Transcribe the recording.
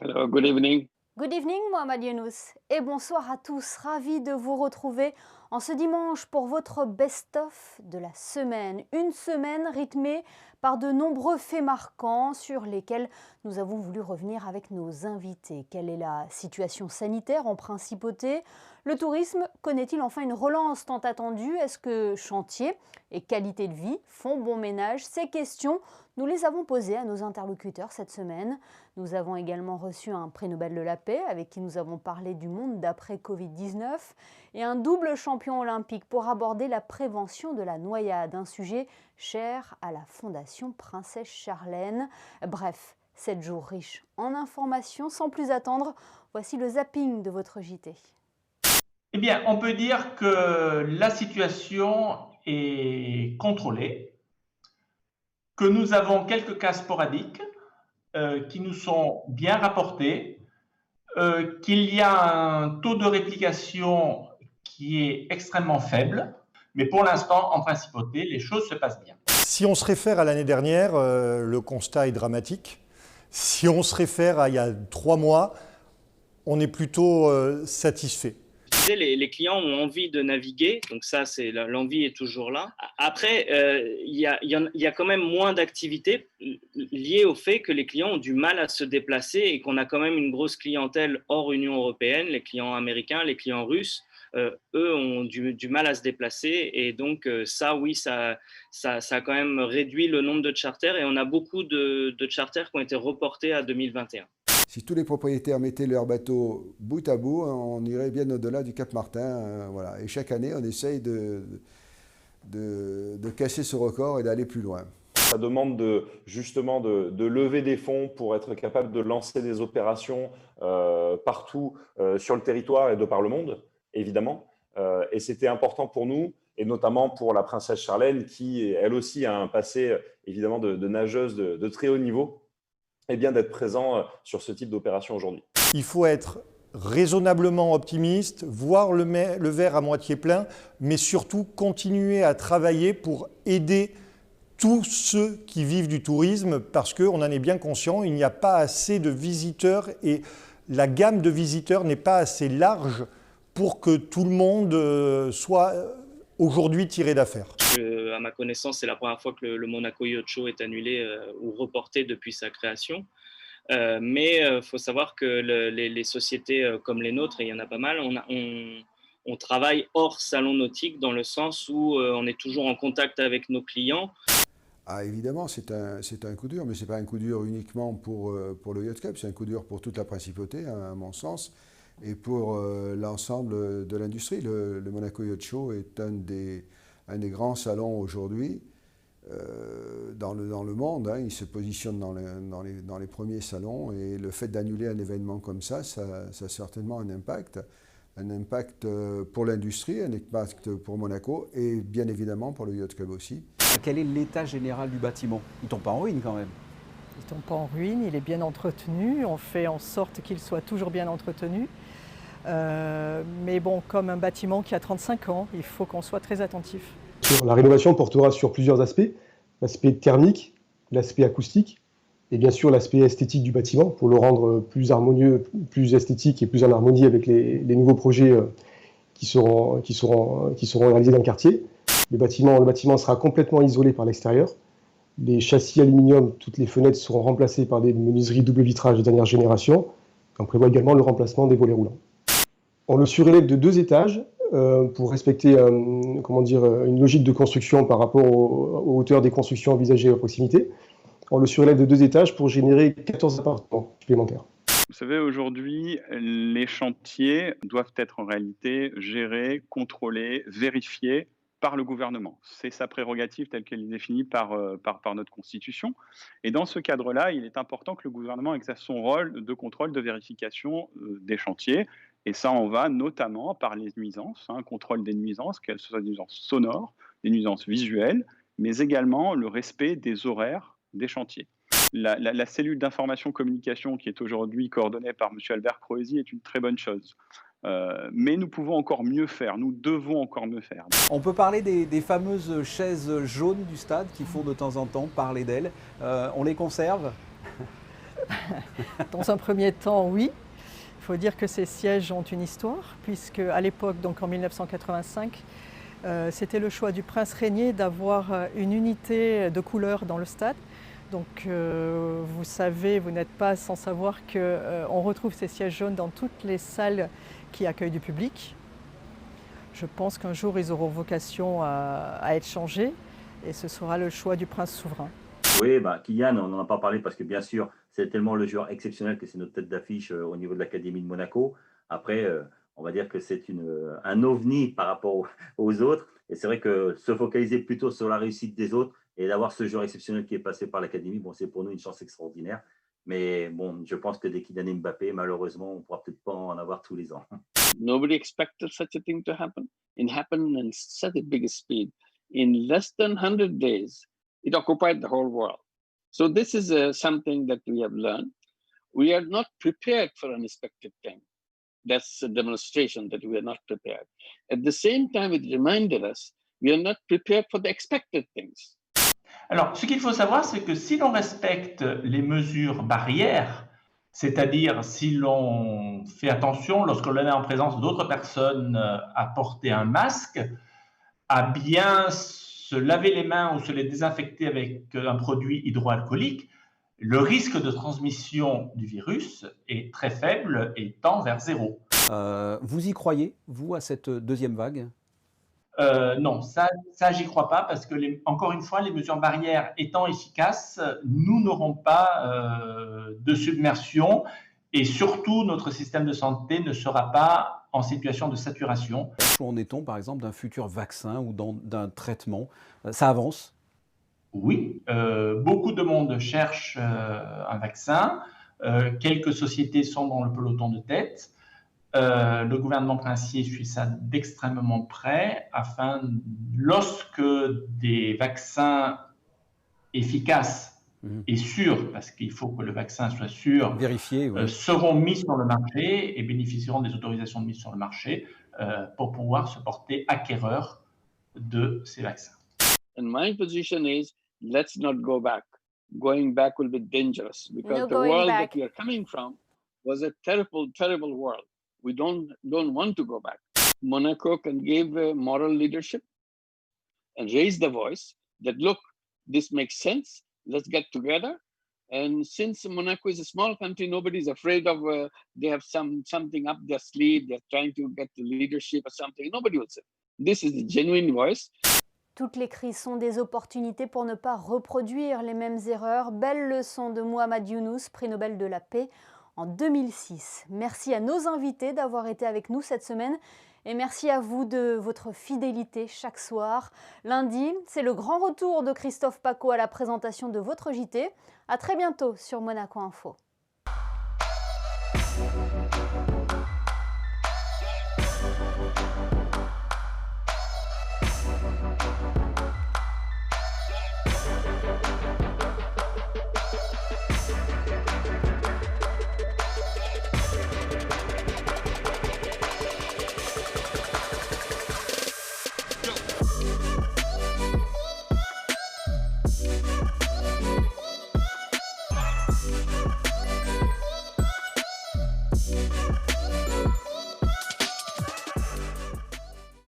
Hello, good evening. Good evening, Mohamed Younous, et bonsoir à tous. Ravi de vous retrouver en ce dimanche pour votre best-of de la semaine. Une semaine rythmée par de nombreux faits marquants sur lesquels nous avons voulu revenir avec nos invités. Quelle est la situation sanitaire en principauté? Le tourisme connaît-il enfin une relance tant attendue? Est-ce que chantier et qualité de vie font bon ménage? Ces questions, nous les avons posées à nos interlocuteurs cette semaine. Nous avons également reçu un prix Nobel de la paix avec qui nous avons parlé du monde d'après Covid-19 et un double champion olympique pour aborder la prévention de la noyade, un sujet cher à la Fondation Princesse Charlène. Bref, 7 jours riches en informations. Sans plus attendre, voici le zapping de votre JT. Eh bien, on peut dire que la situation est contrôlée, que nous avons quelques cas sporadiques qui nous sont bien rapportés, qu'il y a un taux de réplication qui est extrêmement faible, mais pour l'instant, en principauté, les choses se passent bien. Si on se réfère à l'année dernière, le constat est dramatique. Si on se réfère à il y a 3 mois, on est plutôt satisfait. Les clients ont envie de naviguer, donc ça, l'envie est toujours là. Après, il y a quand même moins d'activités liées au fait que les clients ont du mal à se déplacer et qu'on a quand même une grosse clientèle hors Union européenne, les clients américains, les clients russes. Eux ont du mal à se déplacer et donc ça, oui, ça a quand même réduit le nombre de charters et on a beaucoup de charters qui ont été reportés à 2021. Si tous les propriétaires mettaient leurs bateaux bout à bout, on irait bien au-delà du Cap Martin. Voilà. Et chaque année, on essaye de casser ce record et d'aller plus loin. Ça demande justement de lever des fonds pour être capable de lancer des opérations partout sur le territoire et de par le monde, évidemment. Et c'était important pour nous, et notamment pour la princesse Charlène, qui, elle aussi, a un passé évidemment de nageuse de très haut niveau. Et bien d'être présent sur ce type d'opération aujourd'hui. Il faut être raisonnablement optimiste, voir le verre à moitié plein, mais surtout continuer à travailler pour aider tous ceux qui vivent du tourisme, parce qu'on en est bien conscient, il n'y a pas assez de visiteurs et la gamme de visiteurs n'est pas assez large pour que tout le monde soit aujourd'hui tiré d'affaire. À ma connaissance, c'est la première fois que le Monaco Yacht Show est annulé ou reporté depuis sa création. Mais il faut savoir que les sociétés comme les nôtres, et il y en a pas mal, on travaille hors salon nautique dans le sens où on est toujours en contact avec nos clients. Ah, évidemment, c'est un coup dur, mais ce n'est pas un coup dur uniquement pour le Yacht Club, c'est un coup dur pour toute la principauté, à mon sens, et pour l'ensemble de l'industrie. Le Monaco Yacht Show est un des grands salons aujourd'hui dans le monde. Hein. Il se positionne dans les premiers salons et le fait d'annuler un événement comme ça a certainement un impact pour l'industrie, un impact pour Monaco et bien évidemment pour le Yacht Club aussi. Quel est l'état général du bâtiment? Il ne tombe pas en ruine quand même. Il ne tombe pas en ruine, il est bien entretenu, on fait en sorte qu'il soit toujours bien entretenu. Mais bon, comme un bâtiment qui a 35 ans, il faut qu'on soit très attentif. La rénovation portera sur plusieurs aspects, l'aspect thermique, l'aspect acoustique et bien sûr l'aspect esthétique du bâtiment pour le rendre plus harmonieux, plus esthétique et plus en harmonie avec les nouveaux projets qui seront réalisés dans le quartier. Le bâtiment sera complètement isolé par l'extérieur. Les châssis aluminium, toutes les fenêtres seront remplacées par des menuiseries double vitrage de dernière génération. On prévoit également le remplacement des volets roulants. On le surélève de 2 étages pour respecter une logique de construction par rapport aux hauteurs des constructions envisagées à proximité. On le surélève de 2 étages pour générer 14 appartements supplémentaires. Vous savez, aujourd'hui, les chantiers doivent être en réalité gérés, contrôlés, vérifiés par le gouvernement. C'est sa prérogative telle qu'elle est définie par notre Constitution. Et dans ce cadre-là, il est important que le gouvernement exerce son rôle de contrôle, de vérification des chantiers. Et ça en va notamment par les nuisances, contrôle des nuisances, qu'elles soient des nuisances sonores, des nuisances visuelles, mais également le respect des horaires des chantiers. La cellule d'information-communication qui est aujourd'hui coordonnée par M. Albert Croesi est une très bonne chose. Mais nous pouvons encore mieux faire, nous devons encore mieux faire. On peut parler des fameuses chaises jaunes du stade qui font de temps en temps parler d'elles. On les conserve? Dans un premier temps, oui. Il faut dire que ces sièges ont une histoire, puisque à l'époque, donc en 1985, c'était le choix du prince régnier d'avoir une unité de couleur dans le stade. Donc vous savez, vous n'êtes pas sans savoir qu'on retrouve ces sièges jaunes dans toutes les salles qui accueillent du public. Je pense qu'un jour, ils auront vocation à être changés et ce sera le choix du prince souverain. Oui, Kylian, on n'en a pas parlé parce que bien sûr, c'est tellement le joueur exceptionnel que c'est notre tête d'affiche au niveau de l'Académie de Monaco. Après, on va dire que c'est un ovni par rapport aux autres. Et c'est vrai que se focaliser plutôt sur la réussite des autres et d'avoir ce joueur exceptionnel qui est passé par l'Académie, bon, c'est pour nous une chance extraordinaire. Mais bon, je pense que des Kylian Mbappé, malheureusement, on ne pourra peut-être pas en avoir tous les ans. Nobody expected such a thing to happen. It happened in such a big speed. In less than 100 days, it occupied the whole world. So this is something that we have learned. We are not prepared for unexpected things. That's a demonstration that we are not prepared. At the same time, it reminded us we are not prepared for the expected things. Alors, ce qu'il faut savoir, c'est que si l'on respecte les mesures barrières, c'est-à-dire si l'on fait attention lorsque l'on est en présence d'autres personnes à porter un masque, à bien se laver les mains ou se les désinfecter avec un produit hydroalcoolique, le risque de transmission du virus est très faible et tend vers zéro. Vous y croyez, vous, à cette deuxième vague? Non, ça j'y crois pas parce que, encore une fois, les mesures barrières étant efficaces, nous n'aurons pas de submersion et surtout notre système de santé ne sera pas en situation de saturation. Où en est-on, par exemple, d'un futur vaccin ou d'un traitement? Ça avance? Oui, beaucoup de monde cherche un vaccin. Quelques sociétés sont dans le peloton de tête. Le gouvernement princier suit ça d'extrêmement près afin, lorsque des vaccins efficaces et sûrs, parce qu'il faut que le vaccin soit sûr, vérifié, oui, seront mis sur le marché et bénéficieront des autorisations de mise sur le marché pour pouvoir se porter acquéreurs de ces vaccins. And my position is, let's not go back. Going back will be dangerous because the world that we are coming from was a terrible, terrible world. We don't want to go back. Monaco can give moral leadership and raise the voice that, look, this makes sense. Let's get together. And since Monaco is a small country, nobody's afraid of, they have something up their sleeve. They're trying to get the leadership or something. Nobody will say. This is the genuine voice. Toutes les crises sont des opportunités pour ne pas reproduire les mêmes erreurs. Belle leçon de Mohamed Younous, prix Nobel de la paix en 2006. Merci à nos invités d'avoir été avec nous cette semaine et merci à vous de votre fidélité chaque soir. Lundi, c'est le grand retour de Christophe Paco à la présentation de votre JT. À très bientôt sur Monaco Info.